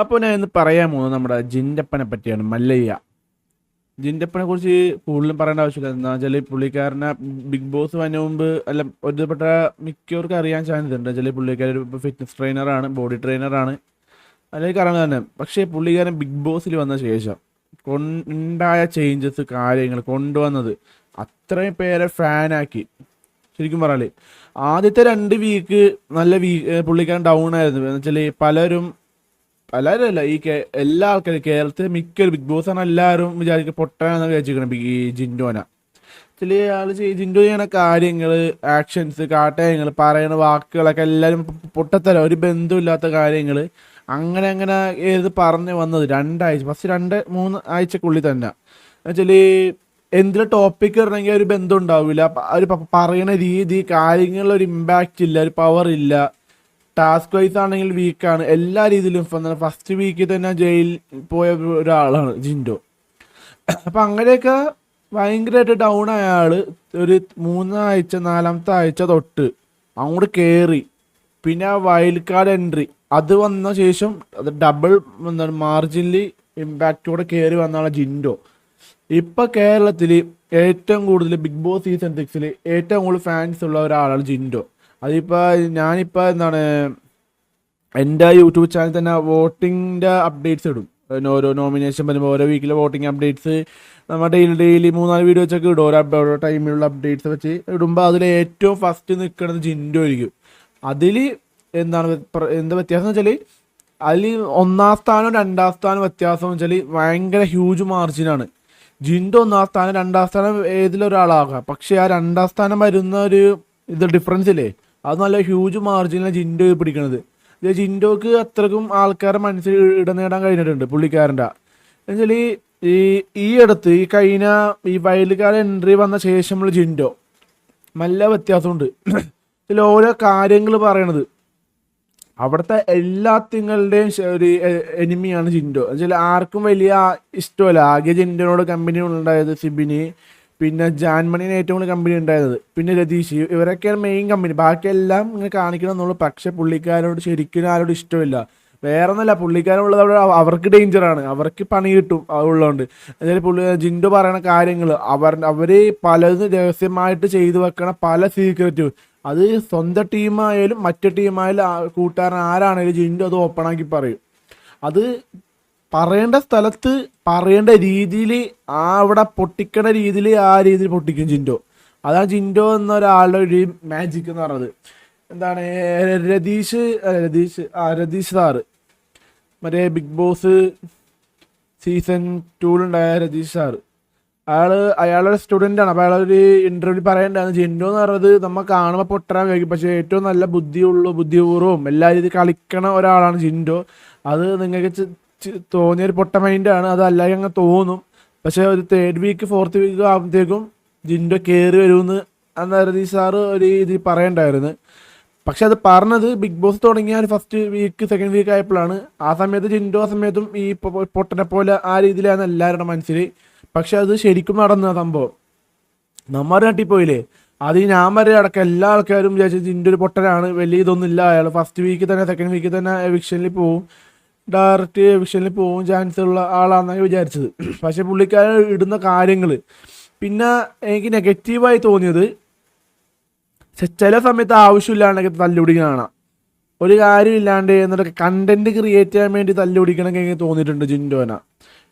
അപ്പോൾ ഞാൻ ഇന്ന് പറയാൻ പോകുന്നത് നമ്മുടെ ജിൻറ്റപ്പനെ പറ്റിയാണ്. മല്ലയ്യ ജിൻറ്റപ്പനെ കുറിച്ച് കൂടുതലും പറയേണ്ട ആവശ്യമില്ല. എന്താ വെച്ചാൽ പുള്ളിക്കാരനെ ബിഗ് ബോസ് വന്ന മുമ്പ് അല്ല ഒരുപ്പെട്ട മിക്കവർക്കും അറിയാൻ ചാൻസ് ഉണ്ട്. വെച്ചാൽ പുള്ളിക്കാരൻ ഒരു ഫിറ്റ്നസ് ട്രെയിനറാണ്, ബോഡി ട്രെയിനറാണ്, അല്ലെങ്കിൽ അറിയാൻ തന്നെ. പക്ഷേ പുള്ളിക്കാരൻ ബിഗ് ബോസിൽ വന്ന ശേഷം ഉണ്ടായ ചേഞ്ചസ്, കാര്യങ്ങൾ കൊണ്ടുവന്നത് അത്രയും പേരെ ഫാനാക്കി. ശരിക്കും പറഞ്ഞാൽ ആദ്യത്തെ 2 വീക്ക് നല്ല പുള്ളിക്കാരൻ ഡൗൺ ആയിരുന്നു. എന്ന് വെച്ചാൽ എല്ലാവരും അല്ല, എല്ലാ ആൾക്കാരും കേരളത്തിൽ മിക്ക ബിഗ് ബോസ് ആണ് എല്ലാവരും വിചാരിക്കും പൊട്ടാനാന്ന് വിചാരിച്ചിരിക്കണം ഈ ജിൻഡോന. ചില ആൾ ജിൻഡോ ചെയ്യണ കാര്യങ്ങൾ, ആക്ഷൻസ്, കാട്ടയങ്ങൾ, പറയുന്ന വാക്കുകളൊക്കെ എല്ലാവരും പൊട്ടത്തരം, ഒരു ബന്ധമില്ലാത്ത കാര്യങ്ങൾ അങ്ങനെ അങ്ങനെ ഏത് പറഞ്ഞു വന്നത് 2 ആഴ്ച, ഫസ്റ്റ് 2-3 ആഴ്ചക്കുള്ളിൽ തന്നെ. എന്നുവെച്ചാൽ എന്തൊരു ടോപ്പിക് ഇടണമെങ്കിൽ ഒരു ബന്ധം ഉണ്ടാവില്ല, ഒരു പറയണ രീതി, കാര്യങ്ങളിലൊരു ഇമ്പാക്റ്റ് ഇല്ല, ഒരു പവർ ഇല്ല. ടാസ്ക് വൈസ് ആണെങ്കിൽ വീക്കാണ് എല്ലാ രീതിയിലും. ഫസ്റ്റ് വീക്കിൽ തന്നെ ജയിലിൽ പോയ ഒരാളാണ് ജിൻഡോ. അപ്പം അങ്ങനെയൊക്കെ ഭയങ്കരമായിട്ട് ഡൗൺ ആയ ആൾ ഒരു 3 ആഴ്ച 4-ാമത്തെ ആഴ്ച തൊട്ട് അങ്ങോട്ട് കയറി. പിന്നെ വൈൽഡ് കാർഡ് എൻട്രി അത് വന്ന ശേഷം അത് ഡബിൾ മാർജിനിൽ ഇമ്പാക്റ്റോടെ കയറി വന്നാണ് ജിൻഡോ. ഇപ്പം കേരളത്തിൽ ഏറ്റവും കൂടുതൽ ബിഗ് ബോസ് സീസൺ 6 ഏറ്റവും കൂടുതൽ ഫാൻസ് ഉള്ള ഒരാളാണ് ജിൻഡോ. അതിപ്പോൾ ഞാനിപ്പോൾ എൻ്റെ യൂട്യൂബ് ചാനൽ തന്നെ വോട്ടിങ്ങിൻ്റെ അപ്ഡേറ്റ്സ് ഇടും. ഓരോ നോമിനേഷൻ വരുമ്പോൾ ഓരോ വീക്കിലെ വോട്ടിംഗ് അപ്ഡേറ്റ്സ് നമ്മൾ ഡെയിലി 3-4 വീഡിയോ വെച്ചൊക്കെ ഇടും. ഓരോ ടൈമിലുള്ള അപ്ഡേറ്റ്സ് വെച്ച് ഇടുമ്പോൾ അതിൽ ഏറ്റവും ഫസ്റ്റ് നിൽക്കുന്നത് ജിൻഡോ ആയിരിക്കും. അതിൽ എന്താ വ്യത്യാസം എന്ന് വെച്ചാൽ അതിൽ 1-ാം സ്ഥാനം 2-ാം സ്ഥാനം വ്യത്യാസം എന്ന് വെച്ചാൽ ഭയങ്കര ഹ്യൂജ് മാർജിനാണ്. ജിൻഡോ 1-ാം സ്ഥാനം 2-ാം സ്ഥാനം ഏതിലൊരാളാകാം, പക്ഷേ ആ 2-ാം സ്ഥാനം വരുന്ന ഒരു ഡിഫറൻസ് ഇല്ലേ, അത് നല്ല ഹ്യൂജ് മാർജിനിലാണ് ജിൻഡോ പിടിക്കണത്. ജിൻഡോക്ക് അത്രക്കും ആൾക്കാരെ മനസ്സിൽ ഇടം നേടാൻ കഴിഞ്ഞിട്ടുണ്ട് പുള്ളിക്കാരൻ്റെ. എന്നുവെച്ചാൽ ഈ അടുത്ത് കഴിഞ്ഞ വൈൽഡ് കാർഡ് എൻട്രി വന്ന ശേഷമുള്ള ജിൻഡോ നല്ല വ്യത്യാസമുണ്ട്. ഇതിൽ ഓരോ കാര്യങ്ങൾ പറയണത് അവിടുത്തെ എല്ലാത്തിങ്ങളുടെയും ഒരു എനിമിയാണ് ജിൻഡോ. എന്നുവെച്ചാൽ ആർക്കും വലിയ ഇഷ്ടമല്ല. ആകെ ജിൻഡോനോട് കമ്പനി ഉണ്ടായത് സിബിന്, പിന്നെ ജാൻമണിന് ഏറ്റവും കൂടുതൽ കമ്പനി ഉണ്ടായത്, പിന്നെ രതീഷ്, ഇവരൊക്കെയാണ് മെയിൻ കമ്പനി. ബാക്കിയെല്ലാം ഇങ്ങനെ കാണിക്കണം എന്നുള്ളൂ. പക്ഷെ പുള്ളിക്കാരോട് ശരിക്കും ആരോട് ഇഷ്ടമില്ല. വേറെ ഒന്നല്ല, പുള്ളിക്കാരുള്ളത് അവിടെ അവർക്ക് ഡേഞ്ചറാണ്, അവർക്ക് പണി കിട്ടും ഉള്ളതുകൊണ്ട്. അതായത് ജിൻഡോ പറയണ കാര്യങ്ങൾ അവർ പലതും രഹസ്യമായിട്ട് ചെയ്തു വെക്കണ പല സീക്രറ്റും, അത് സ്വന്തം ടീമായാലും മറ്റു ടീമായാലും കൂട്ടുകാരൻ ആരാണേലും ജിൻഡോ അത് ഓപ്പണാക്കി പറയും. അത് പറയേണ്ട സ്ഥലത്ത് പറയേണ്ട രീതിയിൽ അവിടെ പൊട്ടിക്കണ രീതിയിൽ ആ രീതിയിൽ പൊട്ടിക്കും ജിൻഡോ. അതാണ് ജിൻഡോ എന്നൊരാളുടെ ഒരു മാജിക് എന്ന് പറഞ്ഞത്. എന്താണ് രതീഷ് സാറ്, മറ്റേ Bigg Boss season 2 Ratheesh sir, അയാളൊരു സ്റ്റുഡൻ്റാണ്. അപ്പോൾ അയാളൊരു ഇൻ്റർവ്യൂ പറയേണ്ടതാണ് ജിൻഡോ എന്ന് പറയുന്നത് നമ്മൾ കാണുമ്പോൾ പൊട്ടരാൻ കഴിയും, പക്ഷേ ഏറ്റവും നല്ല ബുദ്ധിപൂർവ്വം എല്ലാ രീതിയിൽ കളിക്കണ ഒരാളാണ് ജിൻഡോ. അത് നിങ്ങൾക്ക് തോന്നിയൊരു പൊട്ട മൈൻഡാണ്, അതല്ലാതെ അങ്ങ് തോന്നും. പക്ഷേ ഒരു 3rd വീക്ക് 4th വീക്ക് ആകുമ്പോഴത്തേക്കും ജിൻഡോ കയറി വരുമെന്ന് അന്ന് രതീഷ് സാറ് ഒരു ഇതിൽ പറയണ്ടായിരുന്നു. പക്ഷെ അത് പറഞ്ഞത് ബിഗ് ബോസ് തുടങ്ങിയ ഫസ്റ്റ് വീക്ക് 2nd വീക്ക് ആയപ്പോഴാണ്. ആ സമയത്ത് ജിൻഡോ ആ സമയത്തും ഈ പൊട്ടനെ പോലെ ആ രീതിയിലാണ് എല്ലാവരുടെ മനസ്സിൽ. പക്ഷെ അത് ശരിക്കും നടന്ന സംഭവം നമ്മൾ തട്ടിപ്പോയില്ലേ. അത് ഞാൻ വരെ അടക്കം എല്ലാ ആൾക്കാരും വിചാരിച്ചു ജിൻഡോ ഒരു പൊട്ടനാണ്, വലിയ ഇതൊന്നും ഇല്ല, അയാൾ ഫസ്റ്റ് വീക്കിൽ തന്നെ 2nd വീക്കിൽ തന്നെ എവിക്ഷനിൽ പോവും, ഡയറക്റ്റ് എവിക്ഷനിൽ പോവും ചാൻസ് ഉള്ള ആളാണെന്നാണ് വിചാരിച്ചത്. പക്ഷെ പുള്ളിക്കാരൻ ഇടുന്ന കാര്യങ്ങൾ പിന്നെ എനിക്ക് നെഗറ്റീവായി തോന്നിയത്, ചില സമയത്ത് ആവശ്യമില്ലാണ്ടൊക്കെ തല്ലുപിടിക്കുന്ന കാണാം. ഒരു കാര്യമില്ലാണ്ട് എന്നിട്ട് കണ്ടന്റ് ക്രിയേറ്റ് ചെയ്യാൻ വേണ്ടി തല്ലുപിടിക്കണമെങ്കിൽ എനിക്ക് തോന്നിയിട്ടുണ്ട് ജിൻഡോന.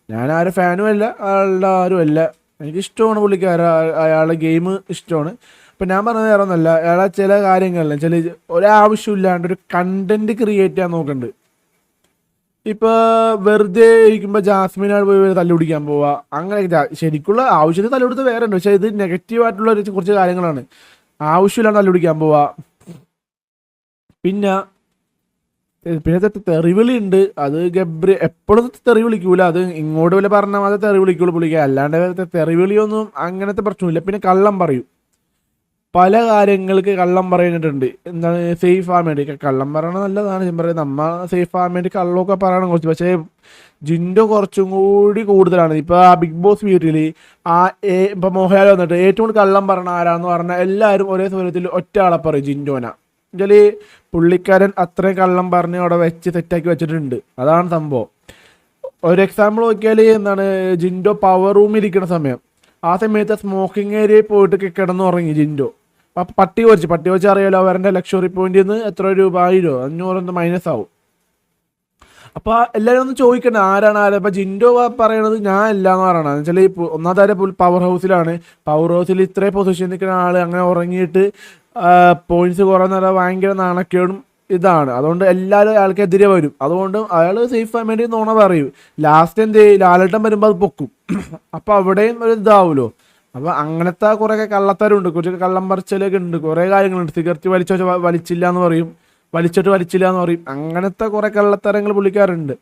ഞാൻ ആരും ഫാനും അല്ല, ആളുടെ ആരും അല്ല, എനിക്കിഷ്ടമാണ് പുള്ളിക്കാരൻ, അയാളുടെ ഗെയിം ഇഷ്ടമാണ്. അപ്പം ഞാൻ പറഞ്ഞത് വേറെ ഒന്നല്ല, അയാളെ ചില കാര്യങ്ങളിൽ ഒരാവശ്യമില്ലാണ്ട് ഒരു കണ്ടന്റ് ക്രിയേറ്റ് ചെയ്യാൻ നോക്കുന്നുണ്ട്. ഇപ്പോൾ വെറുതെ ഇരിക്കുമ്പോൾ ജാസ്മിനാണ് പോയി തല്ലുപിടിക്കാൻ പോവുക, അങ്ങനെ ശരിക്കുള്ള ആവശ്യത്തിന് തല്ലുപിടുത്ത് വേറെ ഉണ്ട്. പക്ഷേ ഇത് നെഗറ്റീവായിട്ടുള്ള കുറച്ച് കാര്യങ്ങളാണ്. ആവശ്യമില്ലാണ്ട് തല്ലുപിടിക്കാൻ പോവുക. പിന്നെ തെറിവിളി ഉണ്ട്. അത് ഗബ്രി എപ്പോഴും തെറി വിളിക്കൂല, അത് ഇങ്ങോട്ട് വല്ല പറഞ്ഞാൽ മാത്രമേ തെറി വിളിക്കുള്ളൂ പുള്ളിക്ക്, അല്ലാണ്ട് തെറിവിളിയൊന്നും അങ്ങനത്തെ പ്രശ്നമില്ല. പിന്നെ കള്ളം പറയും, പല കാര്യങ്ങൾക്ക് കള്ളം പറയുന്നിട്ടുണ്ട്. എന്താണ് സേഫ് ആകാൻ വേണ്ടി കള്ളം പറയണത് നല്ലതാണ്. ഞാൻ പറയുന്നത് നമ്മൾ സേഫ് ആകാൻ വേണ്ടി കള്ളമൊക്കെ പറയണം കുറച്ച്. പക്ഷേ ജിൻഡോ കുറച്ചും കൂടി കൂടുതലാണ്. ഇപ്പോൾ ആ ബിഗ് ബോസ് വീട്ടിൽ ഇപ്പോൾ മോഹൻലാൽ വന്നിട്ട് ഏറ്റവും കൂടുതൽ കള്ളം പറയണ ആരാന്ന് പറഞ്ഞാൽ എല്ലാവരും ഒരേ സ്വരത്തിൽ ഒറ്റ ആളെ പറയും, ജിൻഡോന. എന്നുവെച്ചാൽ പുള്ളിക്കാരൻ അത്രയും കള്ളം പറഞ്ഞ് അവിടെ വെച്ച് സെറ്റാക്കി വെച്ചിട്ടുണ്ട്. അതാണ് സംഭവം. ഒരു എക്സാമ്പിൾ നോക്കിയാൽ എന്താണ്, ജിൻഡോ പവർ റൂമിൽ ഇരിക്കുന്ന സമയം, ആ സമയത്ത് സ്മോക്കിംഗ് ഏരിയയിൽ പോയിട്ട് കിടന്നുറങ്ങി ജിൻഡോ. അപ്പം പട്ടി കുറച്ച് അറിയാലോ, അവരുടെ ലക്ഷറി പോയിന്റിൽ നിന്ന് എത്ര രൂപ, 1000 500 മൈനസ് ആവും. അപ്പോൾ എല്ലാവരും ഒന്ന് ചോദിക്കണ്ടേ ആരാണ്. അപ്പം ജിൻഡോ പറയണത് ഞാൻ അല്ല എന്ന് പറയണത്. എന്ന് വെച്ചാൽ ഈ ഒന്നാമത്തെ പവർ ഹൗസിലാണ്. പവർ ഹൗസിൽ ഇത്രയും പൊസിഷൻ നിൽക്കുന്ന ആൾ അങ്ങനെ ഉറങ്ങിയിട്ട് പോയിന്റ്സ് കുറഞ്ഞാൽ ഭയങ്കര നാണക്കേടും ഇതാണ്. അതുകൊണ്ട് എല്ലാവരും അയാൾക്കെതിരെ വരും. അതുകൊണ്ട് അയാൾ സേഫ് ആകാൻ വേണ്ടി നോണ പറയും. ലാസ്റ്റ് എന്ത് ചെയ്യും, ലാലേട്ടൻ വരുമ്പോൾ അത് പൊക്കും. അപ്പം അവിടെയും ഒരു ഇതാവുമല്ലോ. അപ്പം അങ്ങനത്തെ കുറേ കള്ളത്തരമുണ്ട്, കുറച്ച് കള്ളം പറിച്ചലൊക്കെ ഉണ്ട്, കുറേ കാര്യങ്ങളുണ്ട്. സിഗരറ്റ് വലിച്ചില്ല എന്ന് പറയും, വലിച്ചില്ല എന്ന് പറയും. അങ്ങനത്തെ കുറേ കള്ളത്തരങ്ങൾ പുള്ളിക്കാരുണ്ട്.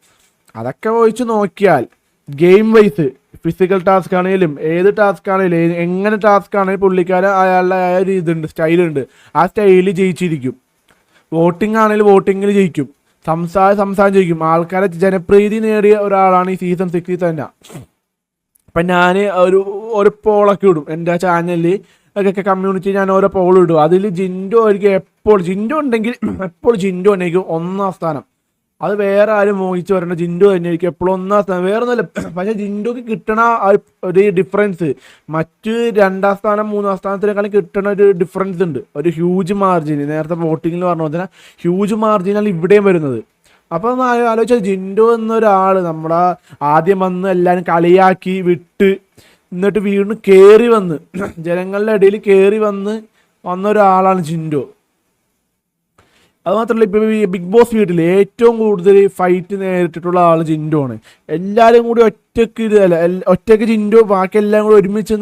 അതൊക്കെ ഒഴിച്ച് നോക്കിയാൽ ഗെയിം വൈസ് ഫിസിക്കൽ ടാസ്ക് ആണെങ്കിലും ഏത് ടാസ്ക് ആണെങ്കിലും എങ്ങനെ ടാസ്ക് ആണെങ്കിലും പുള്ളിക്കാരൻ അയാളുടെ ഒരു ഇതുണ്ട്, സ്റ്റൈലുണ്ട്. ആ സ്റ്റൈലിൽ ജയിച്ചിരിക്കും. വോട്ടിംഗ് ആണെങ്കിലും വോട്ടിങ്ങിൽ ജയിക്കും. സംസാരം ജയിക്കും. ആൾക്കാരെ ജനപ്രീതി നേടിയ ഒരാളാണ് ഈ സീസൺ 6 തന്നെ. അപ്പം ഞാൻ ഒരു പോളൊക്കെ ഇടും എൻ്റെ ചാനലിൽ ഒക്കെ, കമ്മ്യൂണിറ്റി ഞാൻ ഓരോ പോൾ ഇടും. അതിൽ ജിൻഡോ ആയിരിക്കും ജിൻഡോ ഉണ്ടെങ്കിൽ എപ്പോൾ ജിൻഡോ ആയിരിക്കും 1ാം സ്ഥാനം. അത് വേറെ ആരും മോഹിച്ച് വരേണ്ട, ജിൻഡോ തന്നെയായിരിക്കും എപ്പോഴും 1ാം സ്ഥാനം. വേറെ ഒന്നുമല്ല, പക്ഷേ ജിൻഡോക്ക് കിട്ടണ ഒരു ഡിഫറൻസ് മറ്റ് 2ാം സ്ഥാനം 3ാം സ്ഥാനത്തിനേക്കാളും കിട്ടണ ഒരു ഡിഫറൻസ് ഉണ്ട്, ഒരു ഹ്യൂജ് മാർജിൻ. നേരത്തെ വോട്ടിങ്ങിൽ പറഞ്ഞ പോലെ തന്നെ ഹ്യൂജ് മാർജിനാണ് ഇവിടെയും വരുന്നത്. അപ്പോൾ ഒന്ന് ആലോചിച്ചാൽ ജിൻഡോ എന്നൊരാൾ നമ്മളെ ആദ്യം വന്ന് എല്ലാവരും കളിയാക്കി വിട്ട് എന്നിട്ട് വീണ്ടും കയറി വന്ന് ജനങ്ങളുടെ ഇടയിൽ കയറി വന്ന ഒരാളാണ് ജിൻഡോ. അതുമാത്രമല്ല, ഇപ്പോൾ ഈ ബിഗ് ബോസ് വീട്ടിൽ ഏറ്റവും കൂടുതൽ ഫൈറ്റ് നേരിട്ടിട്ടുള്ള ആൾ ജിൻഡോ ആണ്. എല്ലാവരും കൂടി ഒറ്റയ്ക്ക് ജിൻഡോ ബാക്കി എല്ലാം കൂടി ഒരുമിച്ച്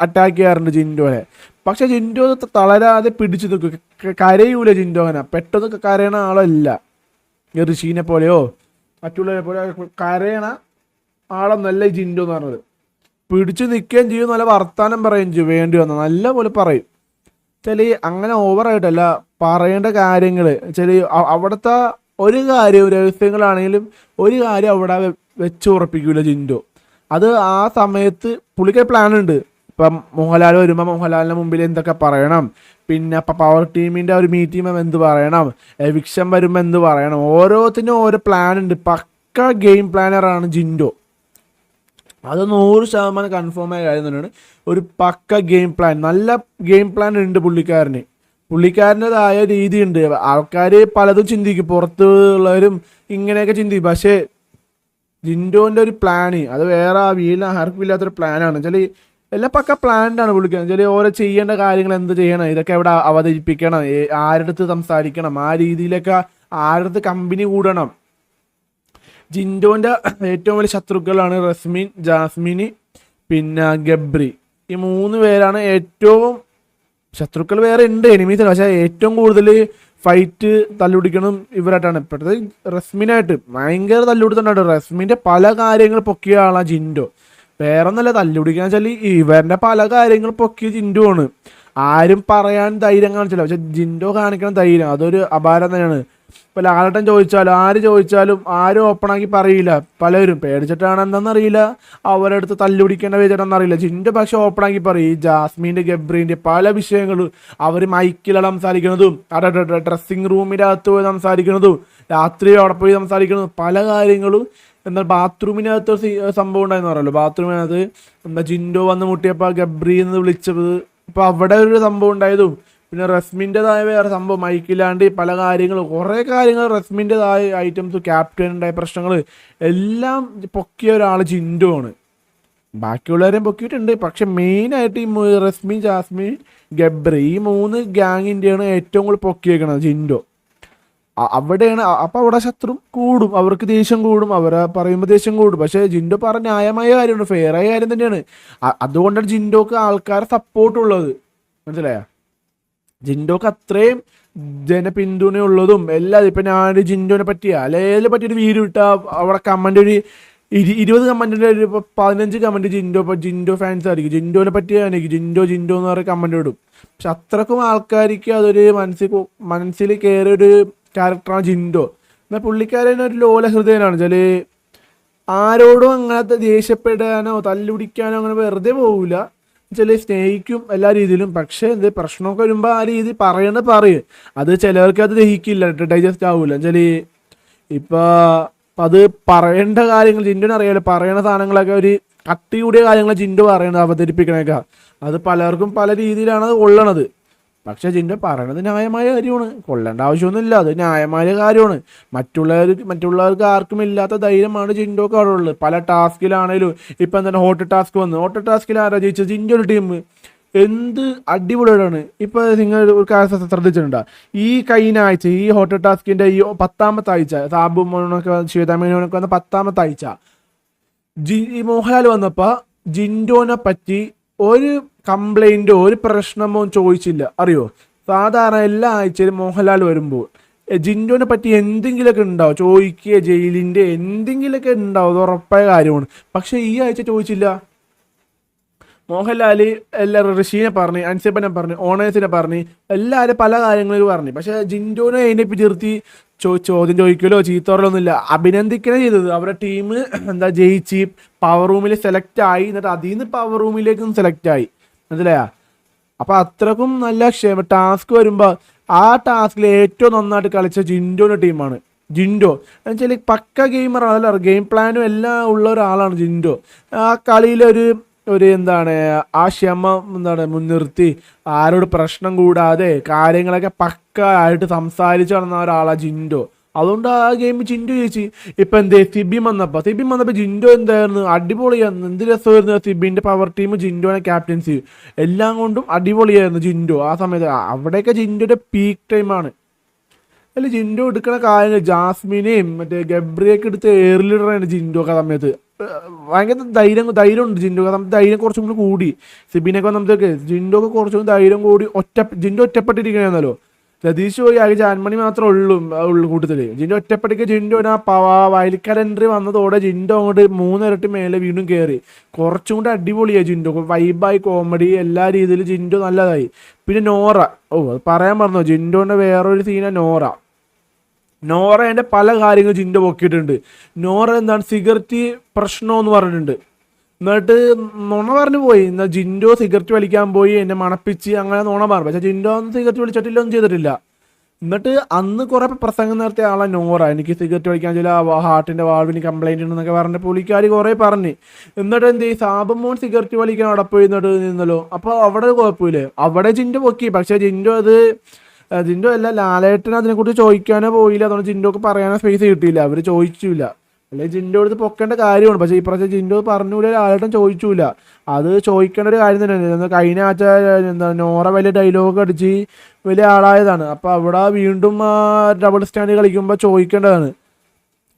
അറ്റാക്ക് ചെയ്യാറുണ്ട് ജിൻഡോനെ. പക്ഷെ ജിൻഡോ തളരാതെ പിടിച്ചു നിൽക്കും, കരയൂല ജിൻഡോ. അങ്ങനെ പെട്ടെന്ന് കരയണ ആളല്ല, ഋഷീനെ പോലെയോ മറ്റുള്ളവരെ പോലെ കരയണ ആളൊന്നല്ല ഈ ജിൻഡോ എന്ന് പറഞ്ഞത്. പിടിച്ചു നിൽക്കുകയും ചെയ്യും, നല്ല വർത്താനം പറയുകയും ചെയ്യും, വേണ്ടി വന്ന നല്ല പോലെ പറയും. ചില അങ്ങനെ ഓവറായിട്ടല്ല പറയേണ്ട കാര്യങ്ങൾ. ചില അവിടുത്തെ ഒരു കാര്യം രഹസ്യങ്ങളാണെങ്കിലും ഒരു കാര്യം അവിടെ വെച്ച് ഉറപ്പിക്കില്ല ജിൻഡോ. അത് ആ സമയത്ത് പുള്ളിക്ക് പ്ലാൻ ഉണ്ട്. ഇപ്പം മോഹൻലാൽ വരുമ്പോൾ മോഹൻലാലിൻ്റെ മുമ്പിൽ എന്തൊക്കെ പറയണം, പിന്നെ ഇപ്പം പവർ ടീമിൻ്റെ ഒരു മീറ്റിംഗ് എന്ത് പറയണം, എവിക്ഷൻ വരുമ്പോൾ എന്ത് പറയണം, ഓരോത്തിനും ഓരോ പ്ലാൻ ഉണ്ട്. പക്ക ഗെയിം പ്ലാനറാണ് ജിൻഡോ. അത് 100% കൺഫേം ആയ കാര്യം തന്നെയാണ്. ഒരു പക്ക ഗെയിം പ്ലാൻ, നല്ല ഗെയിം പ്ലാൻ ഉണ്ട് പുള്ളിക്കാരൻ്റെതായ രീതിയുണ്ട്. ആൾക്കാർ പലതും ചിന്തിക്കും, പുറത്തുള്ളവരും ഇങ്ങനെയൊക്കെ ചിന്തിക്കും. പക്ഷേ ജിൻഡോൻ്റെ ഒരു പ്ലാന് അത് വേറെ വീട്ടിൽ ആർക്കും ഇല്ലാത്തൊരു പ്ലാനാണ്. വെച്ചാൽ എല്ലാം പക്ക പ്ലാൻഡാണ് പുള്ളിക്കാരൻ. വെച്ചാൽ ഓരോ ചെയ്യേണ്ട കാര്യങ്ങൾ എന്ത് ചെയ്യണം, ഇതൊക്കെ എവിടെ അവതരിപ്പിക്കണം, ആരടുത്ത് സംസാരിക്കണം, ആ രീതിയിലൊക്കെ ആരടുത്ത് കമ്പനി കൂടണം. ജിൻഡോൻ്റെ ഏറ്റവും വലിയ ശത്രുക്കളാണ് റസ്മിൻ, ജാസ്മിന്, പിന്നെ ഗബ്രി. ഈ 3 പേരാണ് ഏറ്റവും ശത്രുക്കൾ. വേറെ ഉണ്ട് എനിമീസ്, പക്ഷേ ഏറ്റവും കൂടുതൽ ഫൈറ്റ് തല്ലുപിടിക്കണം ഇവരായിട്ടാണ്. ഇപ്പോഴത്തെ റസ്മിനായിട്ട് ഭയങ്കര തല്ലുപിടുത്തുണ്ടായിട്ട് റസ്മിൻ്റെ പല കാര്യങ്ങൾ പൊക്കിയ ആളാണ് ജിൻഡോ. വേറെ ഒന്നല്ല, തല്ലുപിടിക്കുക വെച്ചാൽ ഇവരുടെ പല കാര്യങ്ങൾ പൊക്കിയ ജിൻഡോ ആണ്. ആരും പറയാൻ ധൈര്യം കാണിച്ചില്ല, പക്ഷെ ജിൻഡോ കാണിക്കണം ധൈര്യം, അതൊരു അപാരം തന്നെയാണ്. ഇപ്പോൾ ലാലേട്ടൻ ചോദിച്ചാലും ആര് ചോദിച്ചാലും ആരും ഓപ്പണാക്കി പറയില്ല. പലരും പേടിച്ചിട്ടാണ് എന്താണെന്നറിയില്ല, അവരുടെ അടുത്ത് തല്ലുപിടിക്കേണ്ട വെച്ചിട്ടാണെന്നറിയില്ല. ജിൻഡോ പക്ഷെ ഓപ്പണാക്കി പറയും. ഈ ജാസ്മിൻ്റെ ഗബ്രീൻ്റെ പല വിഷയങ്ങളും അവർ മൈക്കിലാണ് സംസാരിക്കുന്നതും, അവിടെ ഡ്രസ്സിങ് റൂമിൻ്റെ അകത്ത് പോയി സംസാരിക്കുന്നതും, രാത്രി അവിടെ പോയി സംസാരിക്കുന്നതും, പല കാര്യങ്ങളും. എന്നാൽ ബാത്റൂമിനകത്ത് സംഭവം ഉണ്ടായെന്ന് പറയുമല്ലോ, ബാത്റൂമിനകത്ത് എന്താ ജിൻഡോ വന്ന് മുട്ടിയപ്പോൾ ഗബ്രി എന്ന് വിളിച്ചത്, ഇപ്പോൾ അവിടെ ഒരു സംഭവം ഉണ്ടായതും, പിന്നെ റസ്മിൻ്റെതായ വേറെ സംഭവം മൈക്കില്ലാണ്ട് പല കാര്യങ്ങളും, കുറേ കാര്യങ്ങൾ റസ്മിൻ്റെതായ ഐറ്റംസ്, ക്യാപ്റ്റനുണ്ടായ പ്രശ്നങ്ങൾ എല്ലാം പൊക്കിയ ഒരാൾ ജിൻഡോ ആണ്. ബാക്കിയുള്ളവരെയും പൊക്കിയിട്ടുണ്ട്, പക്ഷെ മെയിനായിട്ട് ഈ റസ്മിൻ, ജാസ്മിൻ, ഗബ്രി ഈ 3 ഗ്യാങ്ങിൻ്റെയാണ് ഏറ്റവും കൂടുതൽ പൊക്കിയേക്കണത് ജിൻഡോ. അവിടെയാണ്. അപ്പം അവിടെ ശത്രു കൂടും, അവർക്ക് ദേഷ്യം കൂടും, അവരെ പറയുമ്പോൾ ദേഷ്യം കൂടും. പക്ഷേ ജിൻഡോ പറഞ്ഞ ന്യായമായ കാര്യമാണ്, ഫെയറായ കാര്യം തന്നെയാണ്. അതുകൊണ്ടാണ് ജിൻഡോക്ക് ആൾക്കാരെ സപ്പോർട്ടുള്ളത്, മനസ്സിലായോ? ജിൻഡോക്ക് അത്രയും ജനപിന്തുണയുള്ളതും എല്ലാം. ഇപ്പം ഞാൻ ജിൻഡോനെ പറ്റിയ അല്ലെങ്കിൽ പറ്റിയൊരു വീഡിയോ ഇട്ടാൽ അവിടെ കമൻ്റ് ഒരു 20 കമൻറ്റിൻ്റെ ഒരു 15 കമൻറ്റ് ജിൻഡോ ഫാൻസ് ആയിരിക്കും. ജിൻഡോനെ പറ്റിയാണെങ്കിൽ ജിൻഡോ എന്ന് പറഞ്ഞ കമൻറ്റ് ഇടും. പക്ഷെ അത്രക്കും ആൾക്കാർക്ക് അതൊരു മനസ്സിൽ കയറിയൊരു ക്യാരക്ടറാണ് ജിൻഡോ. എന്നാൽ പുള്ളിക്കാരൻ ഒരു ലോല ഹൃദയനാണ്. വെച്ചാൽ ആരോടും അങ്ങനത്തെ ദേഷ്യപ്പെടാനോ തല്ലുപിടിക്കാനോ അങ്ങനെ വെറുതെ പോകില്ല. ചില സ്നേഹിക്കും എല്ലാ രീതിയിലും. പക്ഷേ എന്ത് പ്രശ്നമൊക്കെ വരുമ്പോൾ ആ രീതി പറയും. അത് ചിലവർക്ക് അത് ദഹിക്കില്ല, ഡൈജസ്റ്റ് ആവൂല. എന്നുവെച്ചാൽ ഇപ്പൊ അത് പറയേണ്ട കാര്യങ്ങൾ ജിൻഡോന് അറിയാലോ. പറയണ സാധനങ്ങളൊക്കെ ഒരു കട്ടി കൂടിയ കാര്യങ്ങൾ ജിൻഡോ പറയണത് അവതരിപ്പിക്കണേക്കാ. അത് പലർക്കും പല രീതിയിലാണ് അത് കൊള്ളണത്. പക്ഷെ ജിൻഡോ പറയണത് ന്യായമായ കാര്യമാണ്, കൊള്ളേണ്ട ആവശ്യമൊന്നുമില്ല. അത് ന്യായമായ കാര്യമാണ്. മറ്റുള്ളവർക്ക് ആർക്കും ഇല്ലാത്ത ധൈര്യമാണ് ജിൻഡോക്ക് അവിടെ ഉള്ളത്. പല ടാസ്കിലാണേലും ഇപ്പം എന്താണ് ഹോട്ട് ടാസ്ക് വന്നു, ഹോട്ട് ടാസ്കിൽ ആരാ ജയിച്ചത്? ജിൻഡോ ഒരു ടീം. എന്ത് അടിപൊളിയാണ്. ഇപ്പൊ നിങ്ങൾ ഒരു കാര്യം ശ്രദ്ധിച്ചിട്ടുണ്ടോ? ഈ കഴിഞ്ഞ ആഴ്ച ഈ ഹോട്ട് ടാസ്കിന്റെ ഈ 10ാമത്തെ ആഴ്ച, സാബു മോനൊക്കെ ശ്വേതാമേനോനൊക്കെ വന്ന 10ാമത്തെ ആഴ്ച, മോഹൻലാൽ വന്നപ്പോ ജിൻഡോനെ പറ്റി ഒരു കംപ്ലൈന്റോ ഒരു പ്രശ്നമോ ചോദിച്ചില്ല. അറിയോ? സാധാരണ എല്ലാ ആഴ്ചയിലും മോഹൻലാൽ വരുമ്പോൾ ജിൻഡോനെ പറ്റി എന്തെങ്കിലുമൊക്കെ ഉണ്ടാവും, ചോദിക്കുക, ജയിലിന്റെ എന്തെങ്കിലുമൊക്കെ ഉണ്ടാവും, അത് ഉറപ്പായ കാര്യമാണ്. പക്ഷെ ഈ ആഴ്ച ചോദിച്ചില്ല. മോഹൻലാൽ എല്ലാവരും ഋഷീനെ പറഞ്ഞ്, അൻസിബനെ പറഞ്ഞ്, ഓണേഴ്സിനെ പറഞ്ഞ്, എല്ലാവരും പല കാര്യങ്ങളും പറഞ്ഞു. പക്ഷെ ജിൻഡോനെ അതിനെ ചേർത്തി ചോദ്യം ചോദിക്കലോ ചീത്തോറലോ ഒന്നുമില്ല, അഭിനന്ദിക്കണേ ചെയ്തത്. അവരുടെ ടീം എന്താ ജയിച്ച് പവർ റൂമിൽ സെലക്ട് ആയി, എന്നിട്ട് അതിൽ നിന്ന് പവർ റൂമിലേക്കും സെലക്ട് ആയി. മനസ്സിലായാ? അപ്പൊ അത്രക്കും നല്ല ടാസ്ക് വരുമ്പോ ആ ടാസ്കിൽ ഏറ്റവും നന്നായിട്ട് കളിച്ച ജിൻഡോന്റെ ടീമാണ്. ജിൻഡോ എന്നുവെച്ചാൽ പക്ക ഗെയിമറാണ്, അല്ല ഗെയിം പ്ലാനും എല്ലാം ഉള്ള ഒരാളാണ് ജിൻഡോ. ആ കളിയിലൊരു എന്താണ് ആ ക്ഷമ എന്താണ് മുൻനിർത്തി ആരോട് പ്രശ്നം കൂടാതെ കാര്യങ്ങളൊക്കെ പക്ക ആയിട്ട് സംസാരിച്ച് നടന്ന ഒരാളാണ് ജിൻഡോ. അതുകൊണ്ട് ആ ഗെയിം ജിൻഡോ ജയിച്ച്. ഇപ്പൊ എന്തേ സിബിൻ വന്നപ്പോ ജിൻഡോ എന്തായിരുന്നു? അടിപൊളിയായിരുന്നു. എന്ത് രസമായിരുന്നു സിബിന്റെ പവർ ടീം, ജിൻഡോനെ ക്യാപ്റ്റൻസി, എല്ലാം കൊണ്ടും അടിപൊളിയായിരുന്നു ജിൻഡോ ആ സമയത്ത്. അവിടെയൊക്കെ ജിൻഡോയുടെ പീക്ക് ടൈമാണ്. അല്ല ജിൻഡോ എടുക്കുന്ന കാര്യങ്ങൾ ജാസ്മിനെയും മറ്റേ ഗബ്രിയൊക്കെ എടുത്ത് എയർ ലീഡറാണ് ജിൻഡോ ആ സമയത്ത്. ഭയങ്കര ധൈര്യമുണ്ട് ജിൻഡോ. ധൈര്യം കുറച്ചും കൂടി കൂടി സിബിനൊക്കെ വന്നപ്പോഴത്തേക്ക് ജിൻഡോക്ക് കുറച്ചും ധൈര്യം കൂടി. ജിൻഡോ ഒറ്റപ്പെട്ടിരിക്കണല്ലോ. രതീഷ് പോയി ആകെ ജാൻമണി മാത്രമേ ഉള്ളൂ കൂട്ടത്തില്. ജിൻഡോ ഒറ്റപ്പെട്ടിക്ക് ജിൻഡോ വയലിക്കര എൻട്രി വന്നതോടെ ജിൻഡോ അങ്ങോട്ട് 3 ഇരട്ടി മേലെ വീണ്ടും കയറി. കുറച്ചും കൂടി അടിപൊളിയായി ജിൻഡോ. വൈബായി, കോമഡി എല്ലാ രീതിയിലും ജിൻഡോ നല്ലതായി. പിന്നെ നോറ, അത് പറയാൻ പറഞ്ഞോ, ജിൻഡോന്റെ വേറൊരു സീന നോറ എൻ്റെ പല കാര്യങ്ങളും ജിൻഡോ പൊക്കിയിട്ടുണ്ട്. നോറ എന്താണ് സിഗരറ്റ് പ്രശ്നമെന്ന് പറഞ്ഞിട്ടുണ്ട്. എന്നിട്ട് നുണ പറഞ്ഞു പോയി. എന്നാൽ ജിൻഡോ സിഗരറ്റ് വലിക്കാൻ പോയി, എന്നെ മണപ്പിച്ച് അങ്ങനെ നുണ പറഞ്ഞു. പക്ഷെ ജിൻഡോ ഒന്നും സിഗരറ്റ് വലിച്ചിട്ടില്ല, ഒന്നും ചെയ്തിട്ടില്ല. എന്നിട്ട് അന്ന് കുറെ പ്രസംഗം നടത്തിയ ആളെ നോറ, എനിക്ക് സിഗരറ്റ് വലിക്കാൻ ചില ഹാർട്ടിന്റെ വാൾവിന് കംപ്ലൈന്റ് ഉണ്ടെന്നൊക്കെ പറഞ്ഞ പുള്ളിക്കാർ കുറെ പറഞ്ഞ്. എന്നിട്ട് എന്ത് ചെയ്യും, സാബുമോൻ സിഗരറ്റ് വലിക്കാൻ അവിടെ പോയി നിന്നല്ലോ. അപ്പൊ അവിടെ കുഴപ്പമില്ലേ, അവിടെ ജിൻഡോ പൊക്കി. പക്ഷെ ജിൻഡോ അല്ല, ലാലേട്ടന് അതിനെക്കുറിച്ച് ചോദിക്കാനോ പോയില്ല. അതുകൊണ്ട് ജിൻഡോക്ക് പറയാനോ സ്പേസ് കിട്ടിയില്ല, അവർ ചോദിച്ചില്ല. അല്ലെങ്കിൽ ജിൻഡോ എടുത്ത് പൊക്കേണ്ട കാര്യമാണ്. പക്ഷേ ഇപ്രാവശ്യം ജിൻഡോ പറഞ്ഞൂല, ലാലേട്ടൻ ചോദിച്ചില്ല. അത് ചോദിക്കേണ്ട ഒരു കാര്യം തന്നെയാണ്. കഴിഞ്ഞ ആഴ്ച നോറ വലിയ ഡയലോഗ് അടിച്ച് വലിയ ആളായതാണ്. അപ്പൊ അവിടെ വീണ്ടും ഡബിൾ സ്റ്റാൻഡ് കളിക്കുമ്പോൾ ചോദിക്കേണ്ടതാണ്.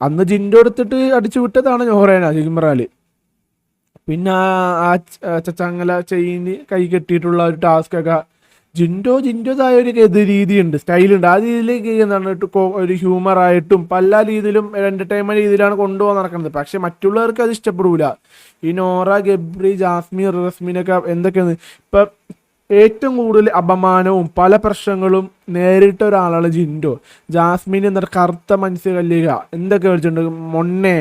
അന്ന് ജിൻഡോ എടുത്തിട്ട് അടിച്ചു വിട്ടതാണ് നോറേന ജിംറാല്. പിന്നെ ആ ചങ്ങല ചെയിന് കൈ കെട്ടിയിട്ടുള്ള ഒരു ടാസ്ക് ഒക്കെ ജിൻഡോതായ ഒരു രീതിയുണ്ട്, സ്റ്റൈലുണ്ട്. ആ രീതിയിലേക്ക് എന്താണ് ഒരു ഹ്യൂമറായിട്ടും പല രീതിയിലും എന്റർടൈൻമെന്റ് രീതിയിലാണ് കൊണ്ടുപോകാൻ നടക്കുന്നത്. പക്ഷെ മറ്റുള്ളവർക്ക് അത് ഇഷ്ടപ്പെടൂല. ഈ നോറ, ഗബ്രി, ജാസ്മിൻ, റസ്മിനൊക്കെ എന്തൊക്കെയാണ് ഇപ്പൊ ഏറ്റവും കൂടുതൽ അപമാനവും പല പ്രശ്നങ്ങളും നേരിട്ട ഒരാളാണ് ജിൻഡോ. ജാസ്മിൻ എന്താ കറുത്ത മനസ്സ് കല്ലുക എന്തൊക്കെ വെച്ചിട്ടുണ്ട്, മൊണ്ണെ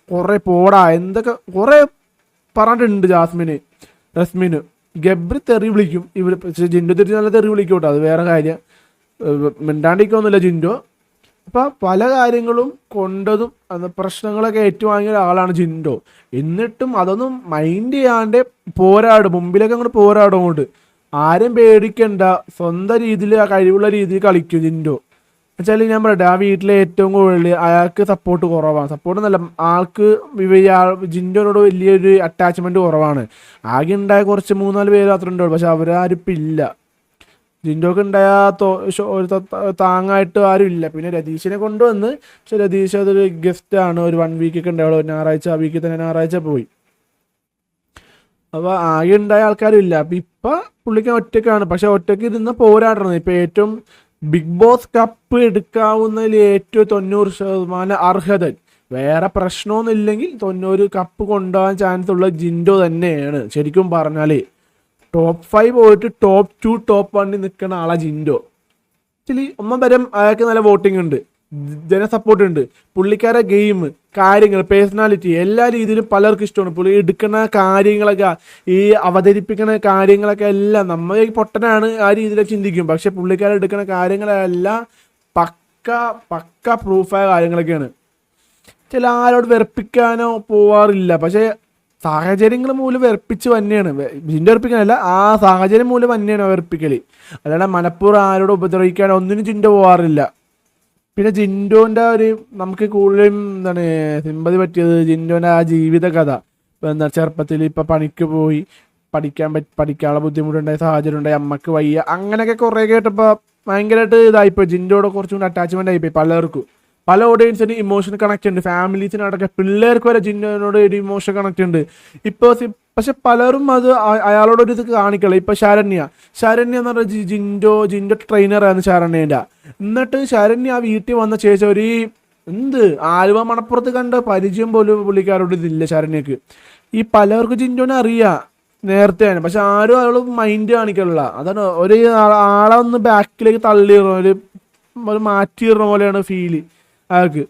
കുറെ പോടാ എന്തൊക്കെ കുറെ പറഞ്ഞിട്ടുണ്ട് റസ്മിന്. ഗബ്രി തെറി വിളിക്കും, ജിൻഡോ തിരിച്ച് നല്ല തെറി വിളിക്കും കേട്ടോ, അത് വേറെ കാര്യം. മിണ്ടാണ്ടിരിക്കൊന്നുമില്ല ജിൻഡോ. അപ്പൊ പല കാര്യങ്ങളും കൊണ്ടതും പ്രശ്നങ്ങളൊക്കെ ഏറ്റുവാങ്ങിയ ഒരാളാണ് ജിൻഡോ. എന്നിട്ടും അതൊന്നും മൈൻഡ് ചെയ്യാണ്ട് പോരാടും, മുമ്പിലൊക്കെ അങ്ങോട്ട് പോരാടും. അങ്ങോട്ട് ആരും പേടിക്കണ്ട, സ്വന്തം രീതിയിൽ ആ കഴിവുള്ള രീതിയിൽ കളിക്കും ജിൻഡോ. എന്നുവെച്ചാൽ ഞാൻ പറയട്ടെ, ആ വീട്ടിലെ ഏറ്റവും കൂടുതൽ അയാൾക്ക് സപ്പോർട്ട് കുറവാണ്. സപ്പോർട്ട് എന്നല്ല, ആൾക്ക് ജിൻഡോനോട് വലിയൊരു അറ്റാച്ച്മെന്റ് കുറവാണ്. ആകെ ഉണ്ടായ കുറച്ച് 3-4 പേര് മാത്രമേ ഉണ്ടാവുള്ളൂ. പക്ഷെ അവരാരും ഇപ്പം ഇല്ല. ജിൻഡോക്ക് ഉണ്ടായ താങ്ങായിട്ട് ആരും ഇല്ല. പിന്നെ രതീഷിനെ കൊണ്ടുവന്ന്, പക്ഷെ രതീഷ് അതൊരു ഗസ്റ്റാണ്. ഒരു 1 വീക്കൊക്കെ ഉണ്ടാവുള്ളൂ, ഞായറാഴ്ച. ആ വീക്കിൽ തന്നെ ഞായറാഴ്ച പോയി. അപ്പൊ ആകെ ഉണ്ടായ ആൾക്കാരും ഇല്ല. അപ്പൊ ഇപ്പൊ പുള്ളിക്ക് ഒറ്റക്കാണ്. പക്ഷെ ഒറ്റയ്ക്ക് ഇരുന്ന് പോരാടണം. ഇപ്പൊ ഏറ്റവും ബിഗ് ബോസ് കപ്പ് എടുക്കാവുന്നതിൽ ഏറ്റവും 90% അർഹത, വേറെ പ്രശ്നമൊന്നും ഇല്ലെങ്കിൽ 90 കപ്പ് കൊണ്ടുപോകാൻ ചാൻസ് ഉള്ള ജിൻഡോ തന്നെയാണ്. ശരിക്കും പറഞ്ഞാല് ടോപ്പ് 5 പോയിട്ട് ടോപ്പ് 2 ടോപ്പ് 1 നിൽക്കുന്ന ആളാ ജിൻഡോ. ആക്ച്വലി ഒന്നാം തരം അയാൾക്ക് നല്ല വോട്ടിംഗ് ഉണ്ട്. ജനസപ്പോർട്ട് ഉണ്ട്. പുള്ളിക്കാരെ ഗെയിം, കാര്യങ്ങൾ, പേഴ്സണാലിറ്റി എല്ലാ രീതിയിലും പലർക്കും ഇഷ്ടമാണ്. പുള്ളി എടുക്കുന്ന കാര്യങ്ങളൊക്കെ, ഈ അവതരിപ്പിക്കുന്ന കാര്യങ്ങളൊക്കെ എല്ലാം നമ്മൾ ഈ പൊട്ടനാണ് ആ രീതിയിലൊക്കെ ചിന്തിക്കും. പക്ഷെ പുള്ളിക്കാരെ എടുക്കുന്ന കാര്യങ്ങളെല്ലാം പക്ക പക്ക പ്രൂഫായ കാര്യങ്ങളൊക്കെയാണ്. ചില ആരോട് വെറുപ്പിക്കാനോ പോവാറില്ല. പക്ഷേ സാഹചര്യങ്ങൾ മൂലം വെറുപ്പിച്ച് തന്നെയാണ്. ജിൻഡോ വെറുപ്പിക്കാനല്ല, ആ സാഹചര്യം മൂലം തന്നെയാണ് വെറുപ്പിക്കൽ. അല്ലാതെ മനഃപൂർവ്വം ആരോട് ഉപദ്രവിക്കാനോ ഒന്നിനും ജിൻഡോ പോവാറില്ല. പിന്നെ ജിൻഡോൻ്റെ നമുക്ക് കൂടുതലും സിമ്പതി പറ്റിയത് ജിൻഡോൻ്റെ ആ ജീവിത കഥ. ഇപ്പം ചെറുപ്പത്തിൽ ഇപ്പം പണിക്ക് പോയി പഠിക്കാനുള്ള ബുദ്ധിമുട്ടുണ്ടായ സാഹചര്യം ഉണ്ടായി, അമ്മക്ക് വയ്യ, അങ്ങനെയൊക്കെ കുറേ കേട്ടപ്പോൾ ഭയങ്കരമായിട്ട് ഇതായിപ്പോയി. ജിൻഡോയുടെ കുറച്ചും കൂടി അറ്റാച്ച്മെൻ്റ് ആയിപ്പോയി പലർക്കും. പല ഓഡിയൻസിന് ഇമോഷൻ കണക്ട് ഉണ്ട്, ഫാമിലീസിനടക്കം പിള്ളേർക്ക് വരെ ജിൻഡോനോട് ഒരു ഇമോഷൻ കണക്ട് ഉണ്ട് ഇപ്പോൾ. പക്ഷെ പലരും അത് അയാളോടൊരു ഇത് കാണിക്കളെ. ഇപ്പം ശരണ്യ എന്ന് പറഞ്ഞ ജിൻഡോ ട്രെയിനറായിരുന്നു ശരണ്യൻ്റെ. എന്നിട്ട് ശരണ്യ ആ വീട്ടിൽ വന്ന ശേഷം ഒരു ആലുവ മണപ്പുറത്ത് കണ്ട പരിചയം പോലും പുള്ളിക്കാരോട് ഇതില്ല ശരണ്യക്ക്. ഈ പലർക്കും ജിൻഡോനെ അറിയാം നേരത്തെയാണ്, പക്ഷെ ആരും അയാൾ മൈൻഡ് കാണിക്കാനുള്ള. അതാണ് ഒരു ആളെ ഒന്ന് ബാക്കിലേക്ക് തള്ളിയിടണം, ഒരു മാറ്റിയിടുന്ന പോലെയാണ് ഫീല് അയാൾക്ക്.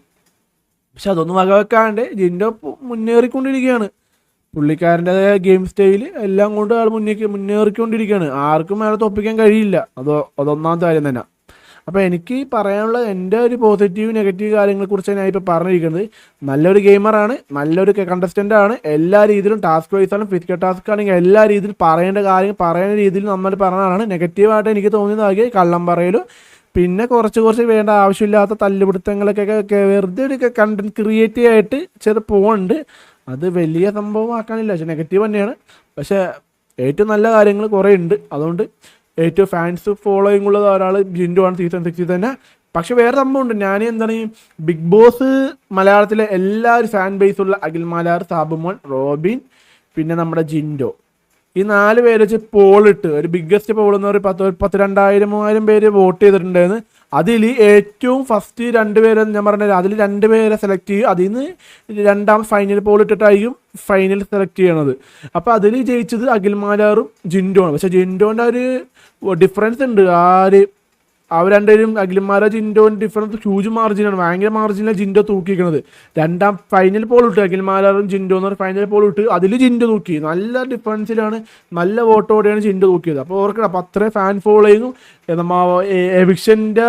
പക്ഷെ അതൊന്നും വകവെക്കാണ്ട് ജിൻഡോ മുന്നേറിക്കൊണ്ടിരിക്കുകയാണ്. പുള്ളിക്കാരൻ്റെ ഗെയിം സ്റ്റൈൽ എല്ലാം കൊണ്ട് അയാൾ മുന്നേറിക്കൊണ്ടിരിക്കുകയാണ്. ആർക്കും അയാളെ തോൽപ്പിക്കാൻ കഴിയില്ല. അതൊന്നാമത്തെ കാര്യം തന്നെ. അപ്പോൾ എനിക്ക് പറയാനുള്ള എൻ്റെ ഒരു പോസിറ്റീവ് നെഗറ്റീവ് കാര്യങ്ങളെക്കുറിച്ച് ഞാൻ ഇപ്പോൾ പറഞ്ഞിരിക്കുന്നത്, നല്ലൊരു ഗെയിമറാണ്, നല്ലൊരു കണ്ടസ്റ്റൻ്റാണ്. എല്ലാ രീതിയിലും ടാസ്ക് വൈസാണ്, ഫിസിക്കൽ ടാസ്ക് ആണെങ്കിൽ എല്ലാ രീതിയിലും പറയേണ്ട രീതിയിൽ നമ്മൾ പറഞ്ഞതാണ്. നെഗറ്റീവായിട്ട് എനിക്ക് തോന്നിയതാകെ കള്ളം പറയലും, പിന്നെ കുറച്ച് വേണ്ട ആവശ്യമില്ലാത്ത തല്ലുപിടുത്തങ്ങളൊക്കെ വെറുതെ ഒരു കണ്ടന്റ് ക്രിയേറ്റീവ് ആയിട്ട് പോകുന്നുണ്ട്. അത് വലിയ സംഭവമാക്കാനില്ല, പക്ഷെ നെഗറ്റീവ് തന്നെയാണ്. പക്ഷേ ഏറ്റവും നല്ല കാര്യങ്ങൾ കുറേ ഉണ്ട്. അതുകൊണ്ട് ഏറ്റവും ഫാൻസ് ഫോളോയിങ് ഉള്ളത് ഒരാൾ ജിൻഡോ ആണ് സീസൺ 6 തന്നെ. പക്ഷെ വേറെ സംഭവമുണ്ട്, ഞാൻ ബിഗ് ബോസ് മലയാളത്തിലെ എല്ലാവരും fan ബേസുള്ള Akhil malar, Sabumon, Robin, പിന്നെ നമ്മുടെ ജിൻഡോ, ഈ 4 പേര് വെച്ച് പോളിട്ട് ഒരു ബിഗ്ഗസ്റ്റ് പോൾ എന്ന് ഒരു 10,000-3,000 പേര് വോട്ട് ചെയ്തിട്ടുണ്ടായിരുന്നു. അതിൽ ഏറ്റവും ഫസ്റ്റ് 2 പേരെ ഞാൻ പറഞ്ഞത്, അതിൽ 2 പേരെ സെലക്ട് ചെയ്യും. അതിൽ നിന്ന് രണ്ടാം ഫൈനൽ പോൾ ഇട്ടിട്ടായിരിക്കും ഫൈനൽ സെലക്ട് ചെയ്യണത്. അപ്പോൾ അതിൽ ജയിച്ചത് അഖിൽ മാലാറും ജിൻഡോ ആണ്. പക്ഷേ ജിൻഡോൻ്റെ ഒരു ഡിഫറൻസ് ഉണ്ട്. അവർ രണ്ടുപേരും അഖിൽമാര ജിൻഡോൻ്റെ ഡിഫറൻസ് ഹ്യൂജ് മാർജിനാണ്, ഭയങ്കര മാർജിനാണ് ജിൻഡോ തൂക്കിയിരിക്കുന്നത്. രണ്ടാം ഫൈനൽ പോൾ ഇട്ട് അഖിൽമാരും ജിൻഡോ എന്ന് പറഞ്ഞ ഫൈനൽ പോൾ ഇട്ട് അതിൽ ജിൻഡോ തൂക്കി. നല്ല ഡിഫറൻസിലാണ്, നല്ല വോട്ടോടെയാണ് ജിൻഡോ തൂക്കിയത്. അപ്പോൾ ഓർക്കണം, അപ്പോൾ അത്രയും ഫാൻ ഫോളോയിങ്ങും എവിക്ഷൻ്റെ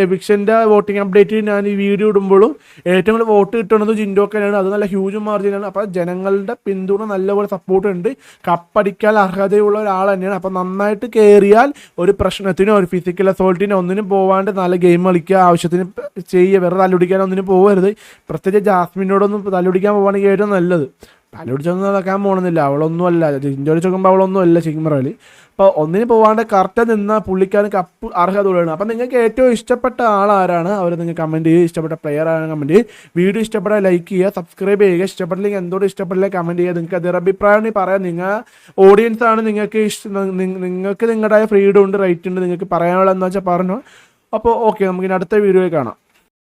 എവിക്ഷൻ്റെ വോട്ടിംഗ് അപ്ഡേറ്റ് ഞാൻ ഈ വീഡിയോ ഇടുമ്പോഴും ഏറ്റവും കൂടുതൽ വോട്ട് കിട്ടുന്നത് ജിൻഡോക്കാനാണ്. അത് നല്ല ഹ്യൂജ് മാർജിനാണ്. അപ്പോൾ ജനങ്ങളുടെ പിന്തുണ നല്ലപോലെ സപ്പോർട്ട് ഉണ്ട്. കപ്പടിക്കാൻ അർഹതയുള്ള ഒരാൾ തന്നെയാണ്. അപ്പോൾ നന്നായിട്ട് കയറിയാൽ ഒരു പ്രശ്നത്തിനോ ഒരു ഫിസിക്കൽ അസോൾട്ടിനോ ഒന്നിനും പോവാണ്ട് നല്ല ഗെയിം കളിക്കുക, ആവശ്യത്തിന് ചെയ്യുക, വേറെ തല്ലുപിടിക്കാനോ ഒന്നിനും പോകരുത്. പ്രത്യേകിച്ച് ജാസ്മിനോടൊന്നും തല്ലുപിടിക്കാൻ പോവുകയാണെങ്കിൽ ഏറ്റവും നല്ലത്. തല്ലുപിടിച്ചൊന്നും നടക്കാൻ പോകണമെന്നില്ല, അവളൊന്നും അല്ല. ജിൻഡോയിൽ ചോക്കുമ്പോൾ അവളൊന്നും അല്ല ചിങ്ങറയിൽ. അപ്പോൾ ഒന്നിന് പോകാണ്ട് കറക്റ്റ് നിന്നാൽ പുള്ളിക്കാരൻ കപ്പ് അർഹത ഉള്ളതാണ്. അപ്പം നിങ്ങൾക്ക് ഏറ്റവും ഇഷ്ടപ്പെട്ട ആളാരാണ് അവർ നിങ്ങൾ കമൻറ്റ് ചെയ്യുക, ഇഷ്ടപ്പെട്ട പ്ലെയർ ആരാണ് കമൻറ്റ് ചെയ്യുക. വീഡിയോ ഇഷ്ടപ്പെട്ടാൽ ലൈക്ക് ചെയ്യുക, സബ്സ്ക്രൈബ് ചെയ്യുക. ഇഷ്ടപ്പെട്ടില്ലെങ്കിൽ എന്തുകൊണ്ട് ഇഷ്ടപ്പെട്ടില്ല കമൻറ്റ് ചെയ്യുക. നിങ്ങൾക്ക് അതിൻ്റെ അഭിപ്രായം പറയാം. നിങ്ങൾ ഓഡിയൻസ് ആണ്, നിങ്ങൾക്ക് നിങ്ങളുടേതായ ഫ്രീഡം ഉണ്ട്, റൈറ്റ് ഉണ്ട്, നിങ്ങൾക്ക് പറയാനുള്ളതെന്ന് വെച്ചാൽ പറഞ്ഞു. അപ്പോൾ ഓക്കെ, നമുക്കിനി അടുത്ത വീഡിയോയിൽ കാണാം.